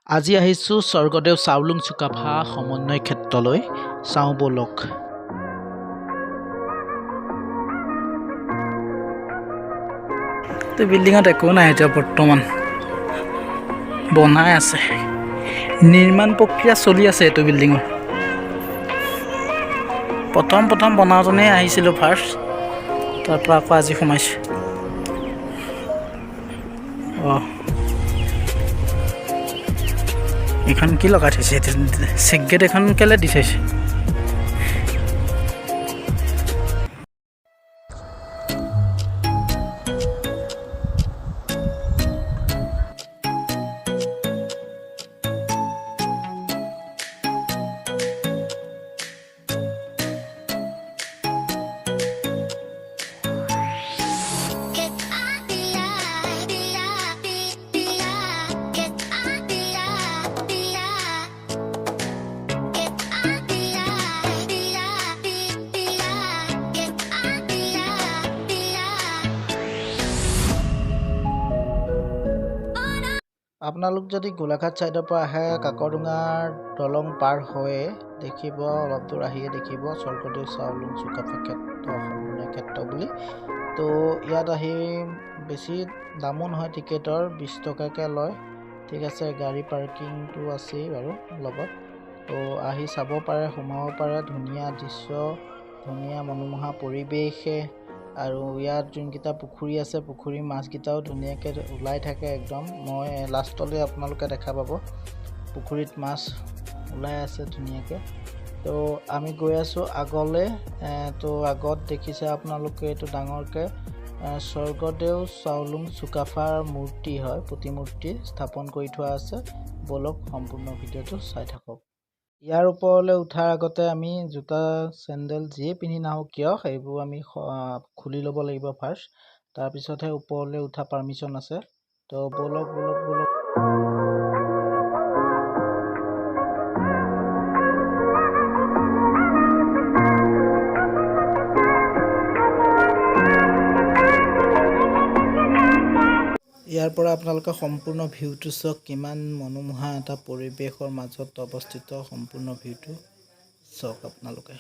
আজি আহিছোঁ স্বৰ্গদেউ চাওলুং চুকাফা সমন্বয় ক্ষেত্ৰলৈ চাওঁ ব'লক। বিল্ডিঙত একো নাই এতিয়া বৰ্তমান বনাই আছে, নিৰ্মাণ প্ৰক্ৰিয়া চলি আছে। এইটো বিল্ডিঙৰ প্ৰথম বনাওঁতেনে আহিছিলোঁ ফাৰ্ষ্ট, তাৰপৰা আকৌ আজি সোমাইছোঁ। এইখন কি লগাই থৈছে? চিগেট এখন কেলে দি থৈছে? আপোনালোক যদি গোলাঘাট ছাইডৰ পৰা আহে, কাকডোঙাৰ দলং পাৰ হৈয়ে দেখিব, অলপ দূৰ আহিয়ে দেখিব স্বৰ্গদেউ চাওলুং চুকাফা ক্ষেত্ৰ সমন্বয় ক্ষেত্ৰ বুলি। তো ইয়াত আহি বেছি দামো নহয়, টিকেটৰ 20 টকাকৈ লয়। ঠিক আছে, গাড়ী পাৰ্কিংটো আছেই বাৰু লগত। তো আহি চাব পাৰে, সোমাব পাৰে। ধুনীয়া দৃশ্য, ধুনীয়া মনোমোহা পৰিৱেশ, আৰু ইয়াত যোনকেইটা পুখুৰী আছে, পুখুৰীৰ মাছকেইটাও ধুনীয়াকৈ ওলাই থাকে একদম। মই লাষ্টলৈ আপোনালোকে দেখা পাব পুখুৰীত মাছ ওলাই আছে ধুনীয়াকৈ। তো আমি গৈ আছোঁ আগলৈ। তো আগত দেখিছে আপোনালোকে, এইটো ডাঙৰকৈ স্বৰ্গদেউ চাওলুং চুকাফাৰ মূৰ্তি হয়, প্ৰতিমূৰ্তি স্থাপন কৰি থোৱা আছে। ব'লক সম্পূৰ্ণ ভিডিঅ'টো চাই থাকক। ইয়াৰ ওপৰলৈ উঠাৰ আগতে আমি জোতা চেণ্ডেল যিয়ে পিন্ধি নাহোঁ কিয়, সেইবোৰ আমি খুলি ল'ব লাগিব ফাৰ্ষ্ট, তাৰপিছতহে ওপৰলৈ উঠা পাৰ্মিশ্যন আছে। তো ব'লক। ইয়াৰ পৰা আপোনালোকে সম্পূৰ্ণ ভিউটো চাওক, কিমান মনোমোহা এটা পৰিৱেশৰ মাজত অৱস্থিত সম্পূৰ্ণ ভিউটো চাওক আপোনালোকে।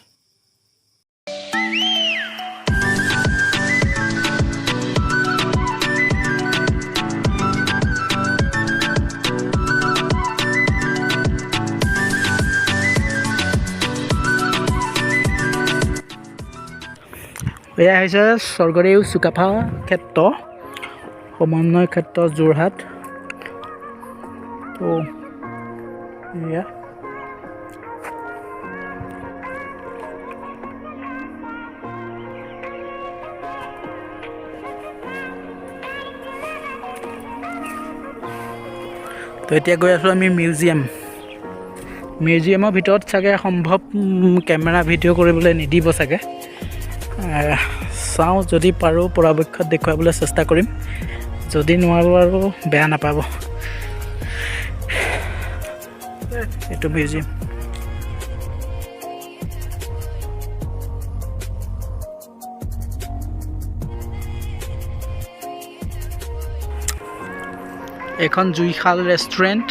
এয়া হৈছে স্বৰ্গদেউ চুকাফা ক্ষেত্ৰ সমন্বয় ক্ষেত্ৰ যোৰহাট। তো এয়া তো এতিয়া গৈ আছোঁ আমি মিউজিয়ামৰ ভিতৰত। চাগে সম্ভৱ কেমেৰা ভিডিঅ' কৰিবলৈ নিদিব চাগে। চাওঁ, যদি পাৰোঁ পৰাপক্ষত দেখুৱাবলৈ চেষ্টা কৰিম, যদি নোৱাৰোঁ আৰু বেয়া নাপাব। এইটো মিউজিয়াম। এখন জুইশাল ৰেষ্টুৰেণ্ট,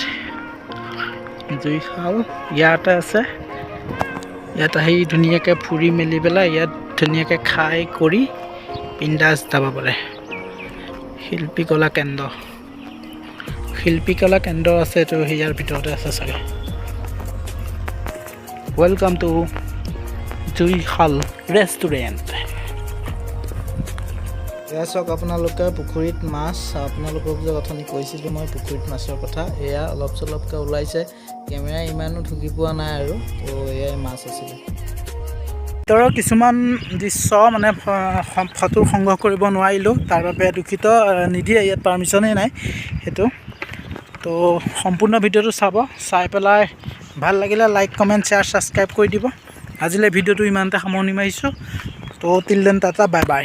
জুইশাল ইয়াতে আছে। ইয়াত আহি ধুনীয়াকৈ ফুৰি মেলি পেলাই ইয়াত ধুনীয়াকৈ খাই কৰি বিন্দাছ যাব পাৰে। শিল্পীকলা কেন্দ্ৰ আছে, তো ইয়াৰ ভিতৰতে আছে চাগে। Welcome to Juishal restaurant. এয়া চাওক আপোনালোকে, পুখুৰীত মাছ। আপোনালোকক যে অথনি কৈছিলোঁ মই পুখুৰীত মাছৰ কথা, এয়া অলপ চলপকৈ ওলাইছে। কেমেৰা ইমানো ঢুকি পোৱা নাই আৰু। তো এয়াই মাছ আছিলে। ভিতৰৰ কিছুমান দৃশ্য মানে ফটো সংগ্ৰহ কৰিব নোৱাৰিলোঁ, তাৰ বাবে দুখিত। নিদিয়ে ইয়াত, পাৰ্মিশ্যনেই নাই সেইটো। তো সম্পূৰ্ণ ভিডিঅ'টো চাব, চাই পেলাই ভাল লাগিলে লাইক, কমেণ্ট, শ্বেয়াৰ, ছাবস্ক্ৰাইব কৰি দিব। আজিলৈ ভিডিঅ'টো ইমানতে সামৰণি মাৰিছোঁ। তো till then, Tata, bye bye.